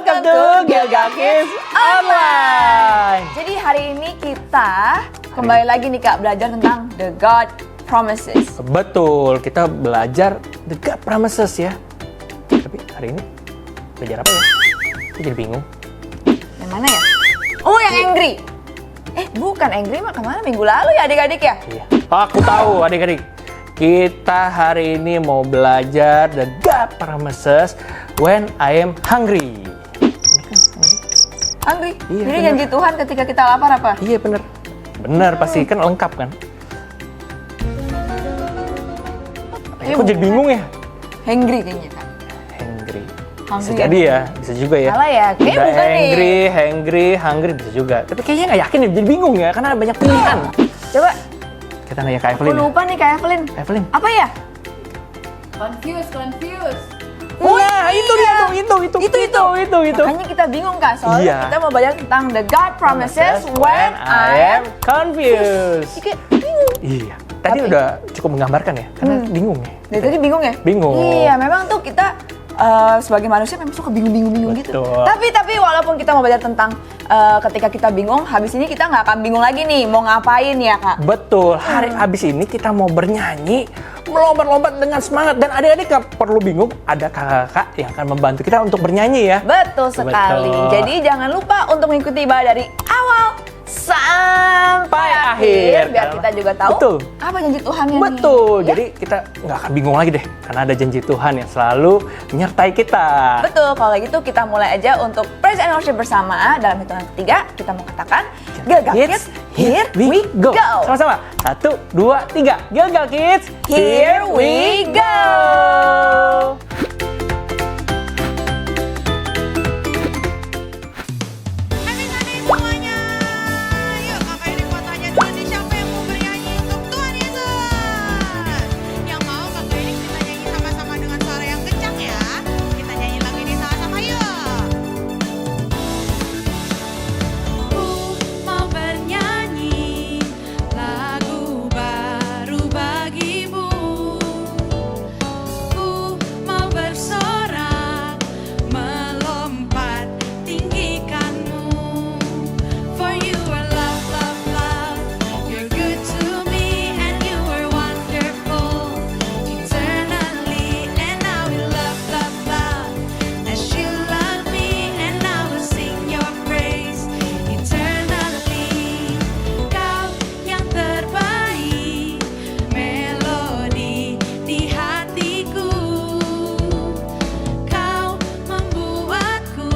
welcome to Gilgal Kids Online. Jadi hari ini kita kembali lagi nih Kak, belajar tentang the God promises. Betul, kita belajar the God promises ya. Tapi hari ini belajar apa ya? Aku jadi bingung. Yang mana ya? Oh, yang angry. Bukan angry mah kemana minggu lalu ya adik-adik ya? Iya. Aku tahu adik-adik. Kita hari ini mau belajar the God promises when I am hungry. Hungry? Iya, Jadi bener. janji Tuhan ketika kita lapar apa? Iya bener. Bener pasti kan lengkap kan. Aku jadi bingung ya. Hungry kayaknya Kak. Hungry. Bisa Hungry jadi ya, bisa juga ya. Salah ya? Kayaknya Udah bukan nih. hungry bisa juga. Tapi kayaknya nggak yakin ya, jadi bingung ya, karena ada banyak pilihan. Coba, Kita nanya ke aku Evelyn. lupa nih Kak Evelyn. Evelyn. Apa ya? Confused. Nah, itu. Makanya kita bingung Kak, soalnya Iya. kita mau belajar tentang the God promises when I am confused. Kayak bingung. Iya. Tadi Tapi- udah cukup menggambarkan ya, karena bingung ya. Dari tadi bingung ya? Bingung. Iya, memang tuh kita sebagai manusia memang suka bingung gitu. Betul. Tapi walaupun kita mau belajar tentang ketika kita bingung, habis ini kita nggak akan bingung lagi nih mau ngapain ya Kak? Betul. Hari habis ini kita mau bernyanyi, melompat-lompat dengan semangat, dan adik-adik nggak perlu bingung, ada kakak-kakak yang akan membantu kita untuk bernyanyi ya. Betul sekali. Betul. Jadi jangan lupa untuk mengikuti ibadah dari awal sampai akhir biar Karena- kita juga tahu Betul. apa janji Tuhan ini. Betul, Ya? jadi kita nggak akan bingung lagi deh, karena ada janji Tuhan yang selalu menyertai kita. Betul, kalau gitu kita mulai aja untuk praise and worship bersama. Dalam hitungan ketiga, kita mau katakan Gilgal Kids, here we go. Sama-sama, 1, 2, 3, Gilgal Kids, Here we go. Hai semuanya. Yuk kakak ini mau tanya dulu nih, siapa yang mau bernyanyi untuk Tuhan Yesus? Yang mau kakak ini kita nyanyi sama-sama dengan suara yang kencang ya. Kita nyanyi lagu ini sama-sama yuk. Ku mau bernyanyi lagu baru bagimu. Ku mau bersorak melompat tinggikanmu. For you are love, love, love. You're good to me and you are wonderful. Eternally and I will love, love, love. As you love me and I will sing your praise. Eternally, kau yang terbaik. Melodi di hatiku. Kau membuatku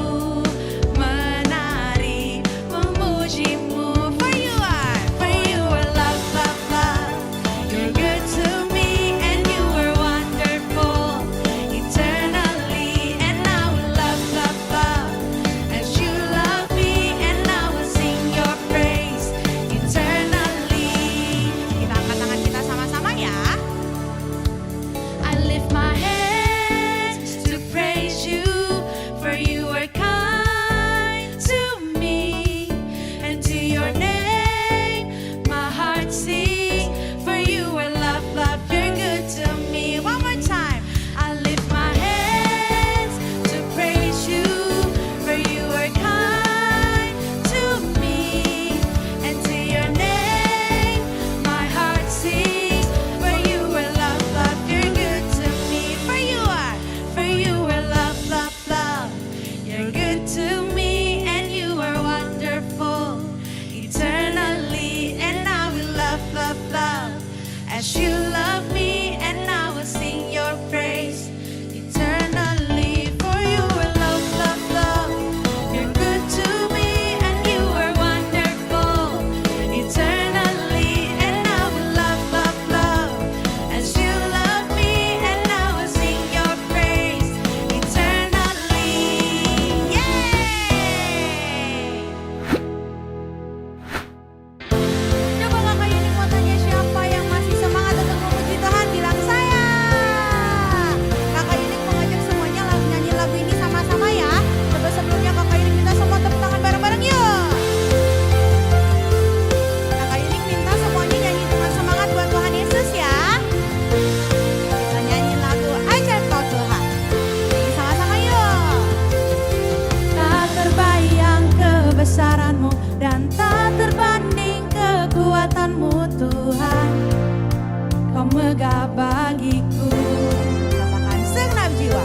menari memujimu. For you are love, love, love. You're good to me and you are wonderful. Eternally and I will love, love, love. As you love me and I will sing your praise. Eternally. Kita angkat tangan kita sama-sama ya. I lift my hands to praise you, for you are kind to me, and to your name my heart sings. For you are love, love, you're good to me. One more time. I lift my hands to praise you, for you are kind to me, and to your name my heart sings. For you are love, love, you're good to me. For you are love, love, love. You're good to me and you are wonderful. Eternally and I will love, love, love. As you love me and I will sing your praise. Eternally, for you are love, love, love. You're good to me and you are wonderful. Eternally and I will love, love, love. As you love me and I will sing your praise. Eternally, yay! kebesaran-Mu dan tak terbanding kekuatan-Mu Tuhan. Kau megah bagiku. Katakan segenap jiwa.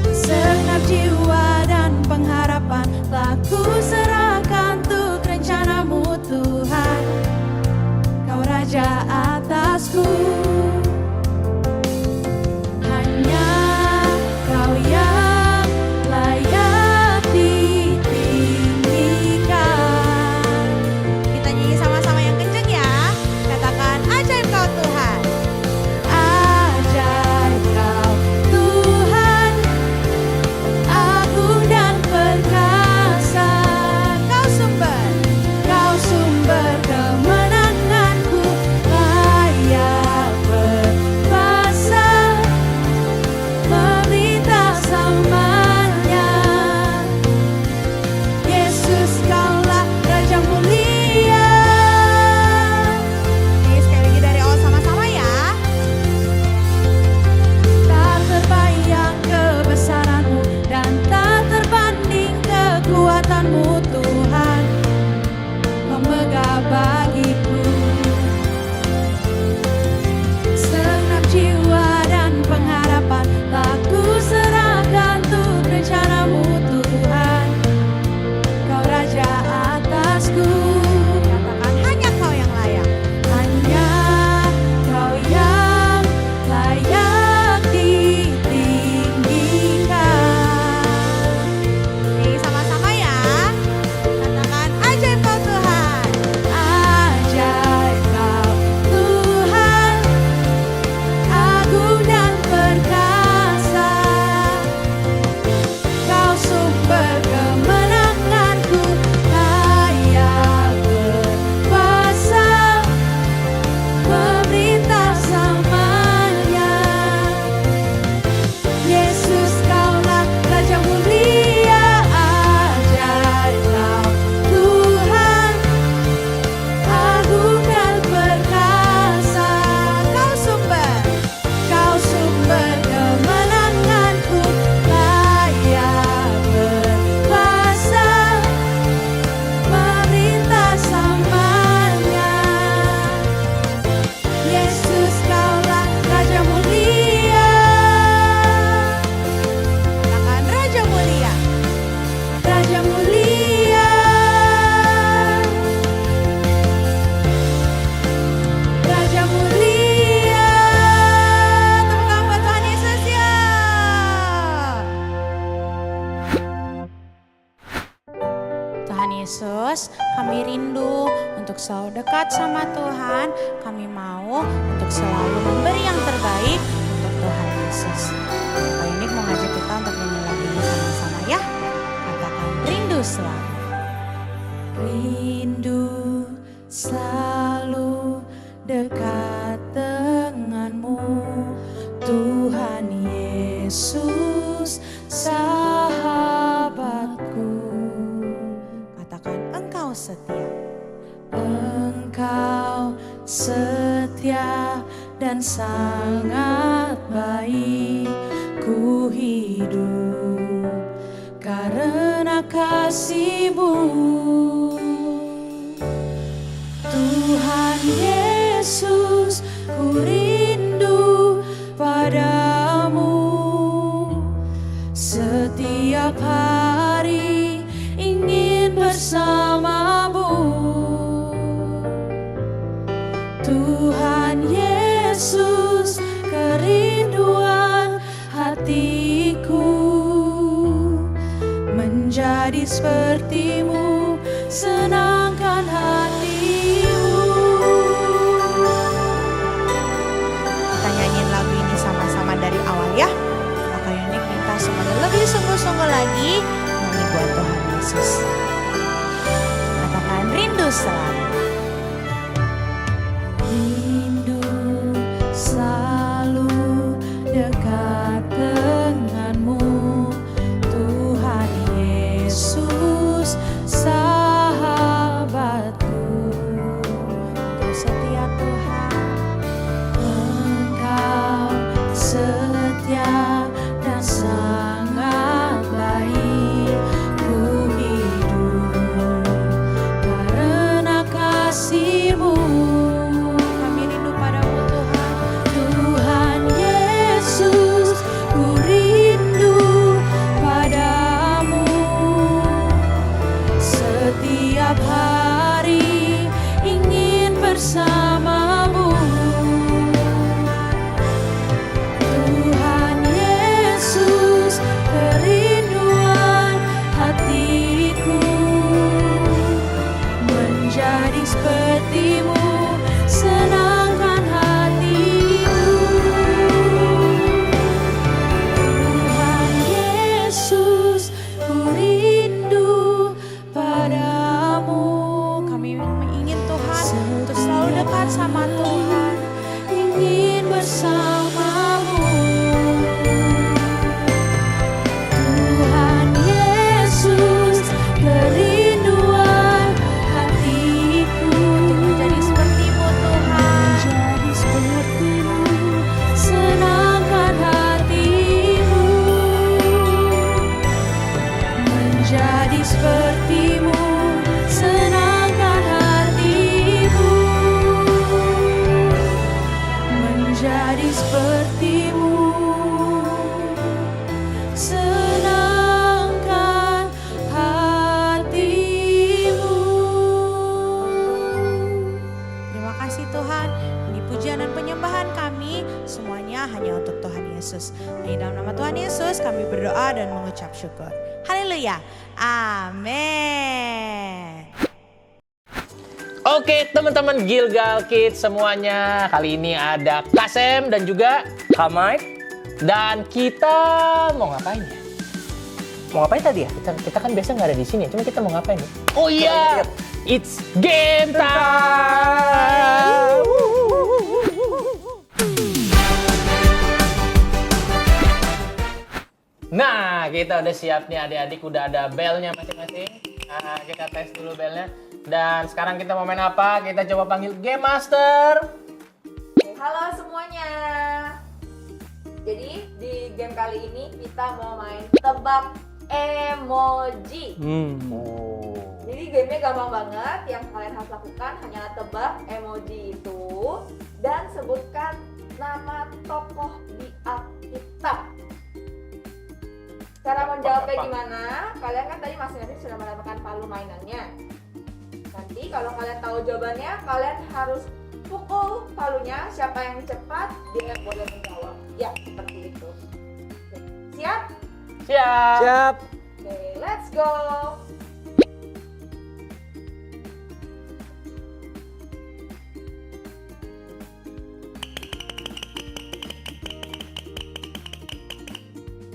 Segenap jiwa dan pengharapan telah ku serahkan untuk rencana-Mu Tuhan. Kau Raja atasku. Hanya Kau yang layak ditinggikan. Kita nyanyi sama-sama yang kenceng ya. Katakan ajaib Kau Tuhan. Ajaib Kau Tuhan, agung dan perkasa. Kau sumber kemenanganku, layak berkuasa, memerintah selamanya. Yesus Kaulah Raja mulia. Oke, sekali lagi dari awal sama-sama ya. Tak terbayang kebesaran-Mu dan tak terbanding kekuatan-Mu Tuhan. Kau megah bagiku. Segenap jiwa dan pengharapan telah ku serahkan untuk rencana-Mu Tuhan. Kau Raja atasku. Katakan hanya Kau yang layak. Hanya Kau yang layak ditinggikan. Oke, sama-sama ya. Katakan ajaib Kau Tuhan. Ajaib Kau Tuhan, agung dan perkasa. Kau sumber kemenanganku, layak berkuasa, memerintah selamanya. Yesus Kaulah Raja mulia. Ajaib Kau Tuhan, agung dan perkasa. Kau sumber kemenanganku, layak berkuasa, memerintah selamanya. Yesus Kaulah Raja mulia. Katakan Raja mulia. Raja mulia. Raja mulia. Tepuk tangan buat Tuhan Yesus ya. Tuhan Yesus, kami rindu untuk selalu dekat sama Tuhan. Kami mau untuk selalu memberi yang terbaik untuk Tuhan Yesus. Pak Yunik mau ngajak kita untuk nyanyi lagu ini sama-sama ya. Katakan rindu selalu. Rindu selalu dekat denganmu, Tuhan Yesus sahabatku. Katakan Engkau setia. Engkau setia dan sangat baik. Ku hidup karena kasih-Mu. Tuhan Yesus, ku rindu padamu. Setiap hari ingin bersamamu. Tuhan Yesus, kerinduan hatiku menjadi seperti-Mu, senangkan hati-Mu. Kita nyanyiin lagu ini sama-sama dari awal ya. Maka Yunik minta semuanya lebih sungguh-sungguh lagi nyanyi buat Tuhan Yesus. Katakan rindu selalu. Rindu selalu dekat denganmu, Tuhan Yesus sahabatku. Engkau setia Tuhan. Engkau setia dan sangat baik. sepertimu, senangkan hatimu. Menjadi sepertimu, senangkan hatimu. Terima kasih Tuhan, ini pujian dan penyembahan kami semuanya hanya untuk Tuhan Yesus. Di dalam nama Tuhan Yesus kami berdoa dan mengucap syukur. Haleluya, amin. Oke teman-teman Gilgal Kids semuanya, kali ini ada Kasem dan juga Kak Mike. Dan kita mau ngapain ya? Mau ngapain tadi ya? Kita kan biasa nggak ada di sini, cuma kita mau ngapain ya? Oh iya, it's game time! Nah, kita udah siap nih adik-adik, udah ada belnya masing-masing. Nah, kita tes dulu belnya. Dan sekarang kita mau main apa? Kita coba panggil Game Master. Halo semuanya. Jadi di game kali ini kita mau main tebak emoji. Jadi gamenya gampang banget. Yang kalian harus lakukan hanyalah tebak emoji itu dan sebutkan nama tokoh di Alkitab. Cara menjawabnya gimana? Kalian kan tadi masing-masing sudah mendapatkan palu mainannya. Nanti kalau kalian tahu jawabannya, kalian harus pukul palunya. Siapa yang cepat, dia boleh menjawab. Ya, seperti itu. Oke. Siap? Siap. Oke, let's go.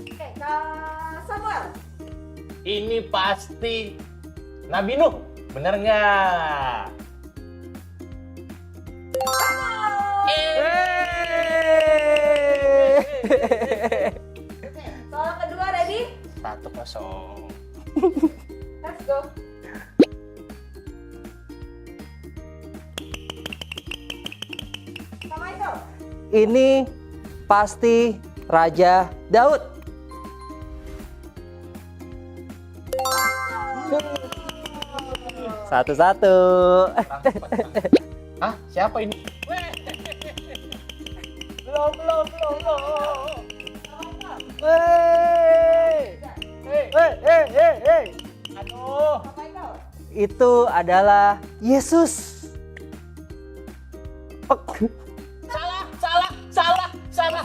Oke, Kak Samuel. Ini pasti Nabi Nuh. Bener nggak? Oke, soal kedua ready? 1-0. Let's go. Sama itu. Ini pasti Raja Daud. Satu-satu. Hah? Siapa ini? Belum. Hey. Aduh. Sama itu. Itu adalah Yesus. Salah. Samuel.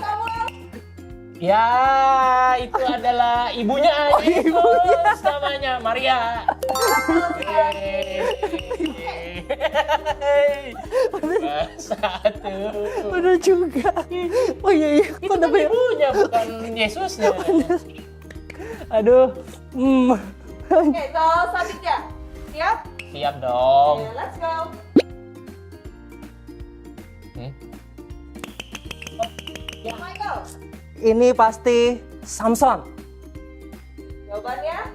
Ya, itu adalah ibunya Yesus namanya Maria. Satu. Benar juga. Oh iya. Itu kan ibunya bukan Yesusnya. Aduh. Oke, soal selanjutnya. Siap? Siap dong. Oke, let's go. Sama itu. Ini pasti Samson. Jawabannya?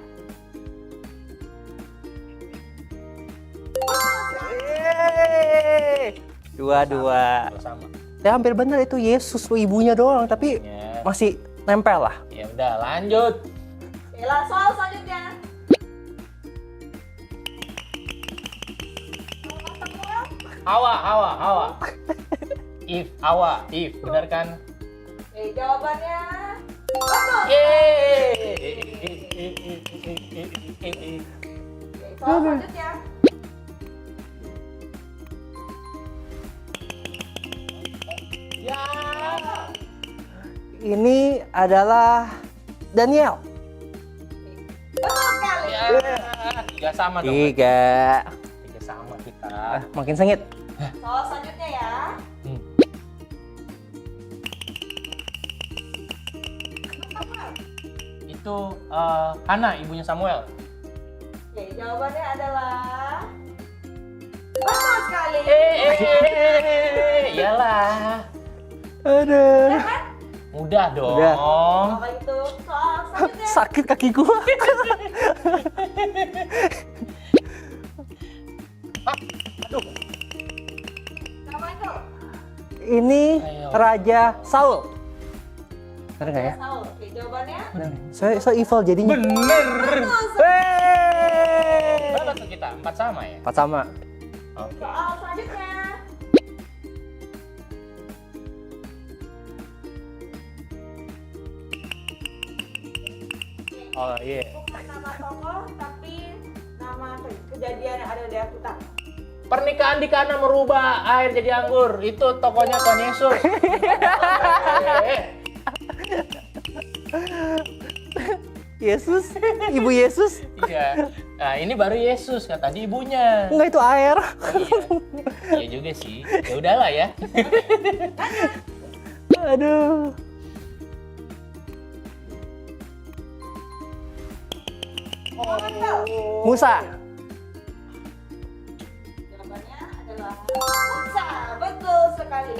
Dua. Sama. Ya hampir benar itu Yesus tuh ibunya doang, tapi Ya. masih nempel lah. Ya udah, lanjut. Oke, lah soal selanjutnya. Hawa. If, benar kan? Oke, jawabannya betul. Yeay. Oke, soal selanjutnya. Ya. Ini adalah Daniel. Betul sekali. Ya. 3 sama dong. 3. 3 sama kita. Makin sengit. Soal selanjutnya ya. Itu Hana, ibunya Samuel. Oke, jawabannya adalah betul sekali. Iyalah. Aduh. Ya kan? Mudah dong. Udah. Apa itu? Soal selanjutnya. Sakit kaki gua. Aduh. Sama itu. Ini Ayo. Raja Saul. Benar nggak ya? Saul. Oke, jawabannya Benar. So evil jadinya. Bener. betul sekali. sama ya? 4 sama. Oke. Soal selanjutnya. Oh iya. Bukan nama tokoh, tapi nama kejadian yang ada di Alkitab. Pernikahan di Kana merubah air jadi anggur. Itu tokonya Tuhan Yesus. Yesus? Ibu Yesus? Iya. Nah, ini baru Yesus, kata tadi ibunya. Enggak, itu air. Iya juga sih. Ya udahlah ya. Aduh. Musa. Jawabannya adalah Musa. Betul sekali.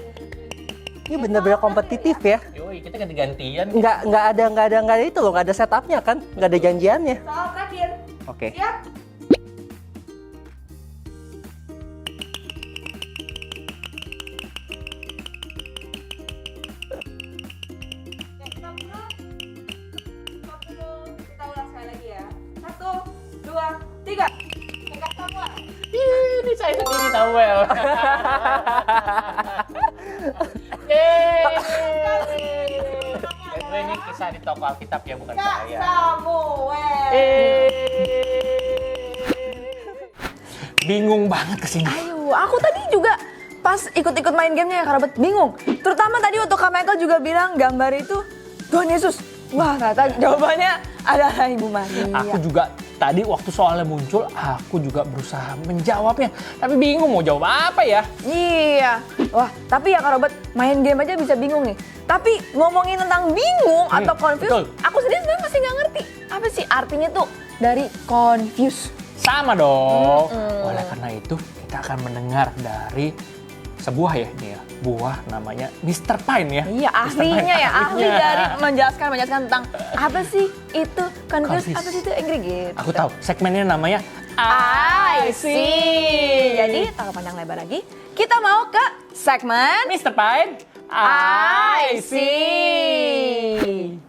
Ini bener-bener kompetitif ya. Yoi, kita ganti-gantian. Nggak ada itu loh, nggak ada setupnya kan, nggak ada janjiannya. Soal terakhir. Oke. Siap? Oke, stop dulu. Stop dulu. Kita ulang sekali lagi ya. 1, 2, 3. Kakak Samuel. Ini saya sendiri Samuel. Yeay. Ini kisah di toko Alkitab ya, bukan Kak saya. Samuel. Bingung banget kesini. Ayo, aku tadi juga pas ikut-ikut main gamenya ya Kak Robert, bingung. Terutama tadi waktu Kak Michael juga bilang gambar itu Tuhan Yesus. Wah, ternyata jawabannya adalah Ibu Maria. Aku juga tadi waktu soalnya muncul, aku juga berusaha menjawabnya. Tapi bingung mau jawab apa ya. Iya. Wah, tapi ya Kak Robert, main game aja bisa bingung nih. Tapi ngomongin tentang bingung atau confused, betul. aku sendiri sebenarnya masih nggak ngerti. Apa sih artinya tuh dari confused? Sama dong. Oleh karena itu, kita akan mendengar dari sebuah ya, ini ya, buah namanya Mr. Pine ya. Iya, Mr. Pine, ahlinya ya, ahli ahlinya. dari menjelaskan tentang apa sih itu confused, Confused. apa sih itu ingredient. Aku tahu, segmennya namanya I see. Jadi, tanpa panjang lebar lagi, kita mau ke segmen Mr. Pine. I see.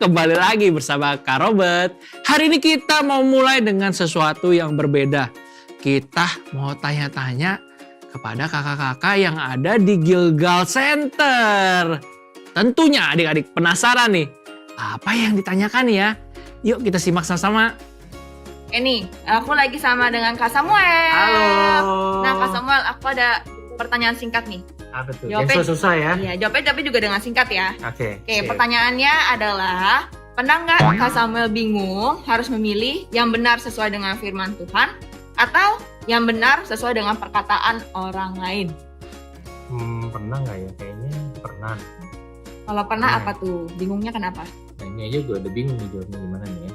Kembali lagi bersama Kak Robert. Hari ini kita mau mulai dengan sesuatu yang berbeda. Kita mau tanya-tanya kepada kakak-kakak yang ada di Gilgal Center. Tentunya adik-adik penasaran nih, apa yang ditanyakan ya? Yuk kita simak sama-sama. Ini, aku lagi sama dengan Kak Samuel. Halo. Nah, Kak Samuel, aku ada pertanyaan singkat nih. Apa tuh? Jawabnya- Yang susah ya? Iya, jawabnya tapi juga dengan singkat ya. Oke. Oke, pertanyaannya adalah, pernah nggak Kak Samuel bingung harus memilih yang benar sesuai dengan firman Tuhan atau yang benar sesuai dengan perkataan orang lain? Pernah nggak ya? Kayaknya pernah. Kalau pernah apa tuh? Bingungnya kenapa? Nah, ini aja gue udah bingung nih jawabnya gimana nih ya.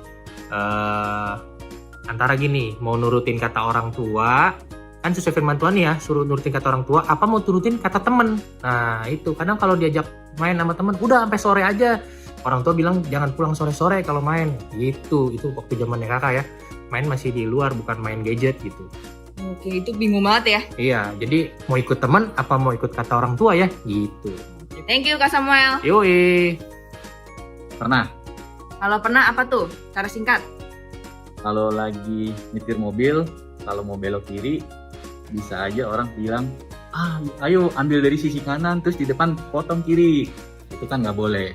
Antara gini, mau nurutin kata orang tua, kan sesuai firman Tuhan ya, suruh nurutin kata orang tua, apa mau turutin kata temen. Nah itu, kadang kalau diajak main sama temen, udah sampai sore aja. Orang tua bilang jangan pulang sore-sore kalau main. Gitu, itu waktu zamannya kakak ya. Main masih di luar, bukan main gadget gitu. Oke, itu bingung banget ya. Iya, jadi mau ikut teman apa mau ikut kata orang tua ya, gitu. Thank you Kak Samuel. Yoi. Pernah. Kalau pernah apa tuh? Cara singkat. Kalau lagi nyetir mobil, kalau mau belok kiri, bisa aja orang bilang, ayo ambil dari sisi kanan, terus di depan potong kiri. Itu kan nggak boleh.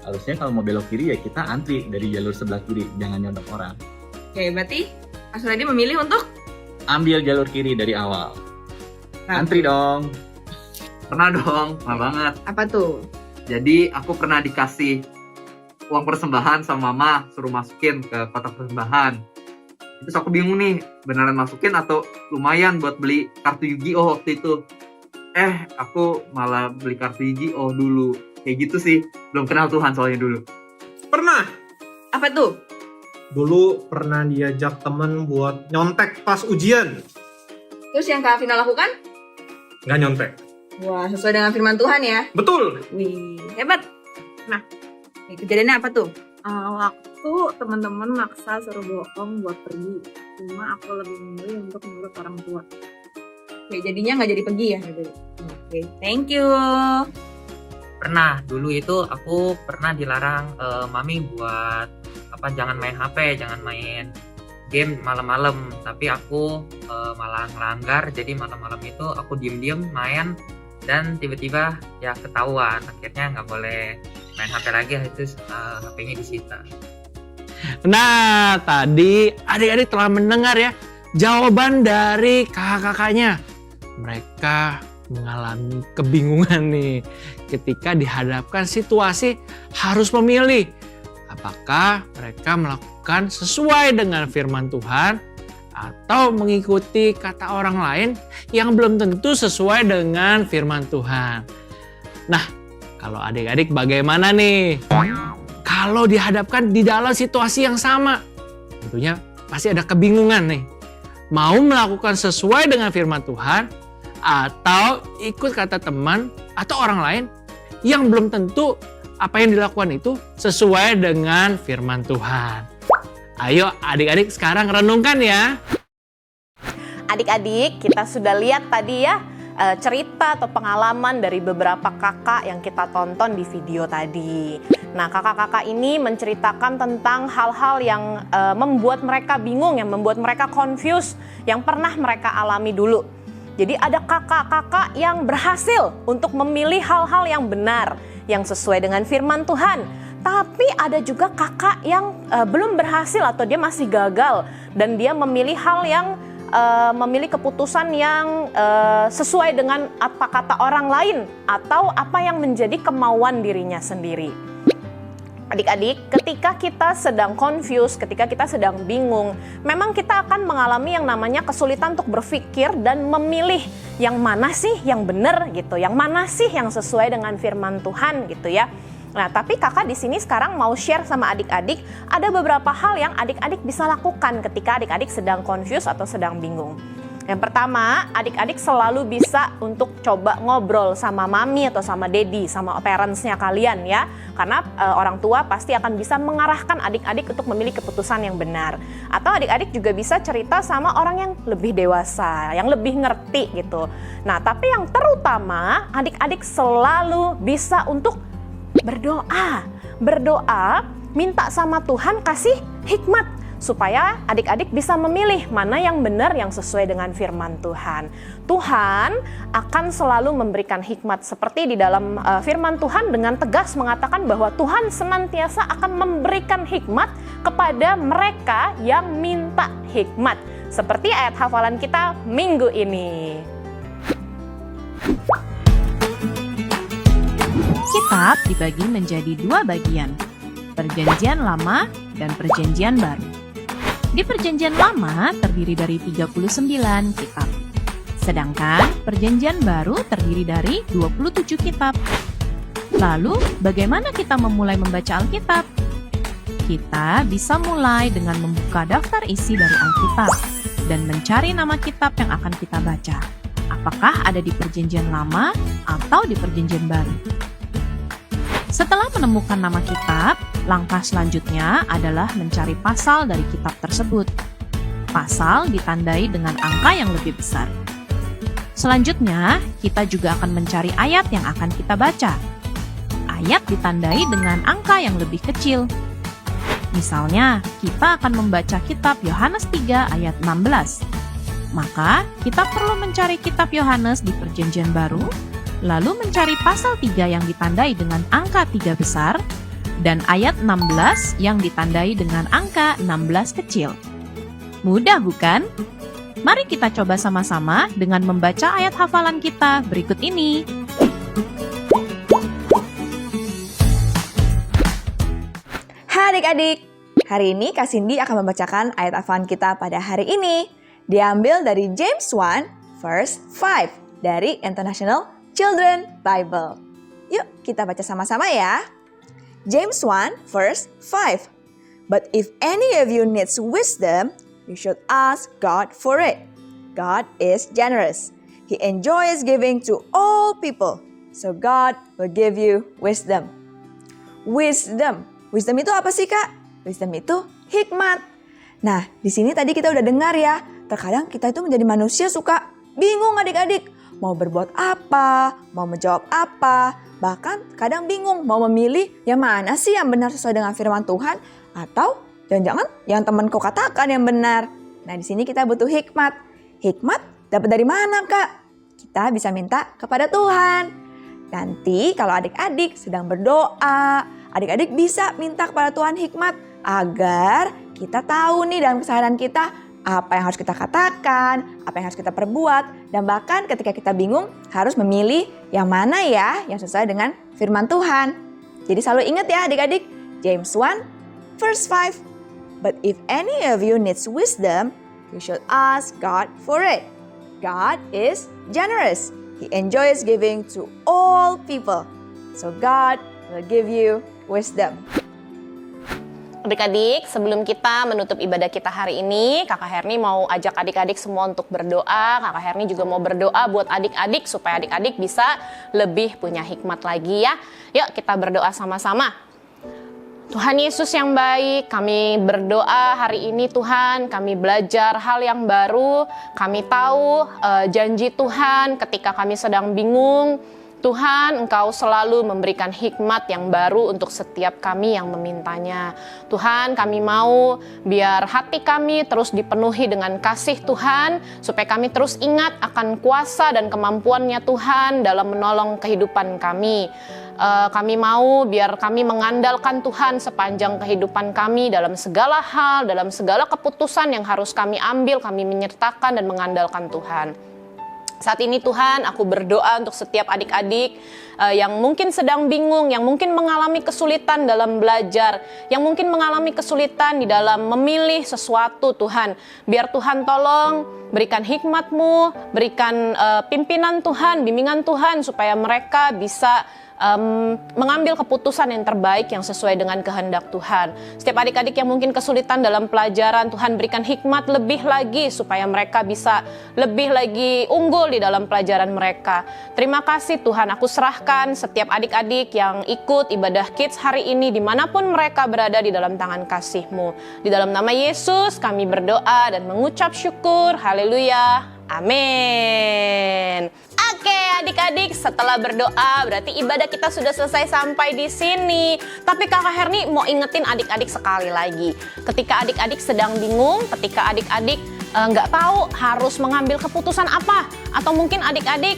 Harusnya kalau mau belok kiri ya kita antri dari jalur sebelah kiri, jangan nyodok orang. Oke, berarti Mas Freddy memilih untuk Ambil jalur kiri dari awal. Antri dong. Pernah dong, pernah banget. apa tuh? Jadi aku pernah dikasih uang persembahan sama mama, suruh masukin ke kotak persembahan. Terus aku bingung nih, beneran masukin atau lumayan buat beli kartu Yu-Gi-Oh waktu itu. Aku malah beli kartu Yu-Gi-Oh dulu. Kayak gitu sih, belum kenal Tuhan soalnya dulu. Pernah. Apa tuh? Dulu pernah diajak temen buat nyontek pas ujian. Terus yang Kak Vina lakukan? Nggak nyontek. Wah, sesuai dengan firman Tuhan ya. Betul. Wih, hebat. Nah, ini kejadiannya apa tuh? Waktu teman-teman maksa suruh bohong buat pergi, cuma aku lebih memilih untuk menurut orang tua. Oke, jadinya nggak jadi pergi ya? Oke, thank you. Pernah, dulu itu aku pernah dilarang mami buat jangan main HP, jangan main game malam-malam. Tapi aku malah ngelanggar, jadi malam-malam itu aku diem-diem main dan tiba-tiba ya ketahuan. Akhirnya nggak boleh main HP lagi, itu HP-nya disita. Nah, tadi adik-adik telah mendengar ya jawaban dari kakak-kakaknya. Mereka mengalami kebingungan nih ketika dihadapkan situasi harus memilih apakah mereka melakukan sesuai dengan firman Tuhan atau mengikuti kata orang lain yang belum tentu sesuai dengan firman Tuhan. Nah, kalau adik-adik bagaimana nih? Kalau dihadapkan di dalam situasi yang sama, tentunya pasti ada kebingungan nih. Mau melakukan sesuai dengan firman Tuhan atau ikut kata teman atau orang lain yang belum tentu apa yang dilakukan itu sesuai dengan firman Tuhan. Ayo adik-adik sekarang renungkan ya. Adik-adik, kita sudah lihat tadi ya cerita atau pengalaman dari beberapa kakak yang kita tonton di video tadi. Nah, kakak-kakak ini menceritakan tentang hal-hal yang membuat mereka bingung, yang membuat mereka confused, yang pernah mereka alami dulu. Jadi ada kakak-kakak yang berhasil untuk memilih hal-hal yang benar, yang sesuai dengan firman Tuhan. Tapi ada juga kakak yang belum berhasil atau dia masih gagal dan dia memilih hal yang memilih keputusan yang sesuai dengan apa kata orang lain atau apa yang menjadi kemauan dirinya sendiri. Adik-adik, ketika kita sedang confused, ketika kita sedang bingung, memang kita akan mengalami yang namanya kesulitan untuk berpikir dan memilih yang mana sih yang benar gitu, yang mana sih yang sesuai dengan firman Tuhan gitu ya. Nah, tapi kakak di sini sekarang mau share sama adik-adik ada beberapa hal yang adik-adik bisa lakukan ketika adik-adik sedang confused atau sedang bingung. Yang pertama, adik-adik selalu bisa untuk coba ngobrol sama mami atau sama daddy, sama parentsnya kalian ya. Karena orang tua pasti akan bisa mengarahkan adik-adik untuk memilih keputusan yang benar. Atau adik-adik juga bisa cerita sama orang yang lebih dewasa, yang lebih ngerti gitu. Nah, tapi yang terutama adik-adik selalu bisa untuk berdoa. Berdoa, minta sama Tuhan kasih hikmat. Supaya adik-adik bisa memilih mana yang benar yang sesuai dengan firman Tuhan. Tuhan akan selalu memberikan hikmat seperti di dalam firman Tuhan dengan tegas mengatakan bahwa Tuhan senantiasa akan memberikan hikmat kepada mereka yang minta hikmat. Seperti ayat hafalan kita minggu ini. Kitab dibagi menjadi dua bagian, Perjanjian Lama dan Perjanjian Baru. Di Perjanjian Lama terdiri dari 39 kitab, sedangkan Perjanjian Baru terdiri dari 27 kitab. Lalu, bagaimana kita memulai membaca Alkitab? Kita bisa mulai dengan membuka daftar isi dari Alkitab dan mencari nama kitab yang akan kita baca. Apakah ada di Perjanjian Lama atau di Perjanjian Baru? Setelah menemukan nama kitab, langkah selanjutnya adalah mencari pasal dari kitab tersebut. Pasal ditandai dengan angka yang lebih besar. Selanjutnya, kita juga akan mencari ayat yang akan kita baca. Ayat ditandai dengan angka yang lebih kecil. Misalnya, kita akan membaca kitab Yohanes 3 ayat 16. Maka, kita perlu mencari kitab Yohanes di Perjanjian Baru, lalu mencari pasal 3 yang ditandai dengan angka 3 besar, dan ayat 16 yang ditandai dengan angka 16 kecil. Mudah bukan? Mari kita coba sama-sama dengan membaca ayat hafalan kita berikut ini. Hai adik-adik, hari ini Kak Cindy akan membacakan ayat hafalan kita pada hari ini. Diambil dari James 1 verse 5 dari International Children Bible. Yuk kita baca sama-sama ya. James 1 verse 5. But if any of you needs wisdom, you should ask God for it. God is generous. He enjoys giving to all people. So God will give you wisdom. Wisdom. Wisdom itu apa sih, Kak? Wisdom itu hikmat. Nah, di sini tadi kita udah dengar ya. Terkadang kita itu menjadi manusia suka bingung adik-adik. Mau berbuat apa, mau menjawab apa. Bahkan kadang bingung mau memilih yang mana sih yang benar sesuai dengan firman Tuhan. Atau jangan-jangan yang teman kau katakan yang benar. Nah, di sini kita butuh hikmat. Hikmat dapat dari mana, Kak? Kita bisa minta kepada Tuhan. Nanti kalau adik-adik sedang berdoa, adik-adik bisa minta kepada Tuhan hikmat agar kita tahu nih dalam keseharian kita apa yang harus kita katakan, apa yang harus kita perbuat, dan bahkan ketika kita bingung harus memilih yang mana ya yang sesuai dengan firman Tuhan. Jadi selalu ingat ya adik-adik, James 1 verse 5. But if any of you needs wisdom, you should ask God for it. God is generous. He enjoys giving to all people. So God will give you wisdom. Adik-adik, sebelum kita menutup ibadah kita hari ini, Kakak Herni mau ajak adik-adik semua untuk berdoa. Kakak Herni juga mau berdoa buat adik-adik supaya adik-adik bisa lebih punya hikmat lagi ya. Yuk kita berdoa sama-sama. Tuhan Yesus yang baik, kami berdoa hari ini Tuhan, kami belajar hal yang baru, kami tahu janji Tuhan ketika kami sedang bingung, Tuhan, Engkau selalu memberikan hikmat yang baru untuk setiap kami yang memintanya. Tuhan, kami mau biar hati kami terus dipenuhi dengan kasih Tuhan, supaya kami terus ingat akan kuasa dan kemampuannya Tuhan dalam menolong kehidupan kami. Kami mau biar kami mengandalkan Tuhan sepanjang kehidupan kami dalam segala hal, dalam segala keputusan yang harus kami ambil, kami menyertakan dan mengandalkan Tuhan. Saat ini Tuhan, aku berdoa untuk setiap adik-adik yang mungkin sedang bingung, yang mungkin mengalami kesulitan dalam belajar, yang mungkin mengalami kesulitan di dalam memilih sesuatu Tuhan. Biar Tuhan tolong berikan hikmat-Mu, berikan pimpinan Tuhan, bimbingan Tuhan supaya mereka bisa mengambil keputusan yang terbaik yang sesuai dengan kehendak Tuhan. Setiap adik-adik yang mungkin kesulitan dalam pelajaran, Tuhan berikan hikmat lebih lagi supaya mereka bisa lebih lagi unggul di dalam pelajaran mereka. Terima kasih Tuhan, aku serahkan setiap adik-adik yang ikut ibadah Kids hari ini dimanapun mereka berada di dalam tangan kasih-Mu. Di dalam nama Yesus kami berdoa dan mengucap syukur. Haleluya. Amin. Oke adik-adik, setelah berdoa berarti ibadah kita sudah selesai sampai di sini. Tapi Kakak Herni mau ingetin adik-adik sekali lagi. Ketika adik-adik sedang bingung, ketika adik-adik nggak tahu harus mengambil keputusan apa, atau mungkin adik-adik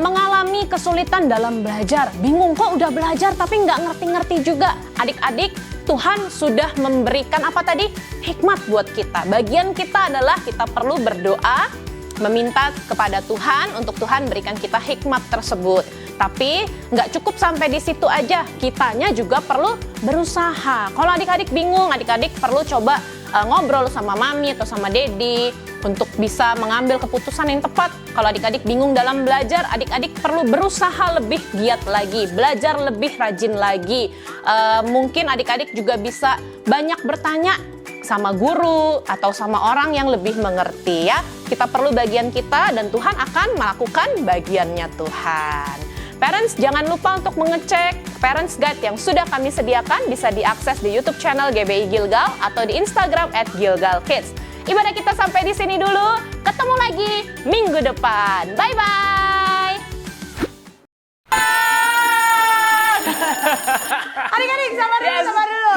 mengalami kesulitan dalam belajar, bingung kok udah belajar tapi nggak ngerti-ngerti juga. Adik-adik, Tuhan sudah memberikan apa tadi? Hikmat buat kita. Bagian kita adalah kita perlu berdoa, meminta kepada Tuhan untuk Tuhan berikan kita hikmat tersebut. Tapi nggak cukup sampai di situ aja, kitanya juga perlu berusaha. Kalau adik-adik bingung, adik-adik perlu coba ngobrol sama mami atau sama dedi untuk bisa mengambil keputusan yang tepat. Kalau adik-adik bingung dalam belajar, adik-adik perlu berusaha lebih giat lagi, belajar lebih rajin lagi. Mungkin adik-adik juga bisa banyak bertanya sama guru atau sama orang yang lebih mengerti ya. Kita perlu bagian kita dan Tuhan akan melakukan bagiannya Tuhan. Parents, jangan lupa untuk mengecek Parents Guide yang sudah kami sediakan, bisa diakses di YouTube channel GBI Gilgal atau di Instagram @GilgalKids. Ibadah kita sampai di sini dulu. Ketemu lagi minggu depan. Bye-bye. Adik-adik, sabar dulu, sabar dulu.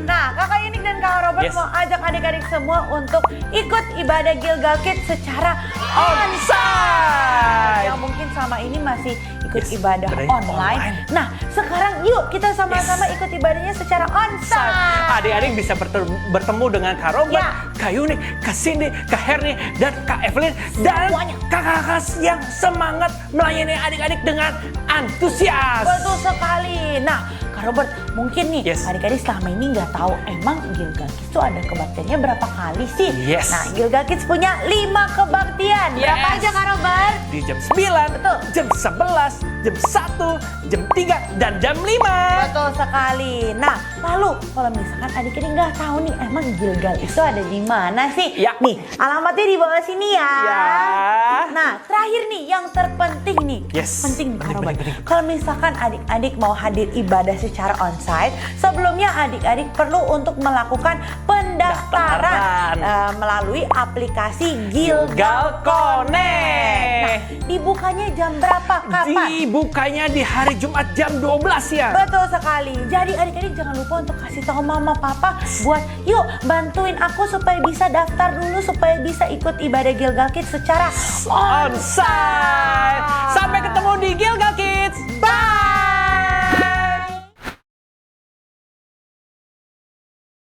Nah, Kakak Yunik dan Kakak Robert mau ajak adik-adik semua untuk ikut ibadah Gilgal Kids secara onsite. Yang mungkin sama ini masih ikut ibadah online. Nah, sekarang yuk kita sama-sama ikut ibadahnya secara onsite. Adik-adik bisa bertemu dengan Kak Robert, Kak Yunik, Kak Cindy, Kak Herni, dan Kak Evelyn. Dan kakak-kakak yang semangat melayani adik-adik dengan antusias. Betul sekali. Nah, Kak Robert, mungkin nih adik-adik selama ini nggak tahu emang Gilgal Kids itu ada kebaktiannya berapa kali sih? Nah, Gilgal Kids punya 5 kebaktian. Berapa aja Kak Robert? Di jam 9, jam 11, jam 1, jam 3, dan jam 5. Betul sekali. Nah, lalu kalau misalkan adik-adik nggak tahu nih emang Gilgal itu ada di mana sih? Nih, alamatnya di bawah sini ya. Nah, terakhir nih yang terpenting nih. Penting nih Kak Robert. Kalau misalkan adik-adik mau hadir ibadah secara onsite, sebelumnya adik-adik perlu untuk melakukan pendaftaran melalui aplikasi Gilgal Connect. Nah, dibukanya jam berapa? Kapan? Dibukanya di hari Jumat jam 12 ya. Betul sekali. Jadi adik-adik jangan lupa untuk kasih tahu mama papa buat yuk bantuin aku supaya bisa daftar dulu supaya bisa ikut ibadah Gilgal Kids secara onsite. Sampai ketemu di Gilgal Kids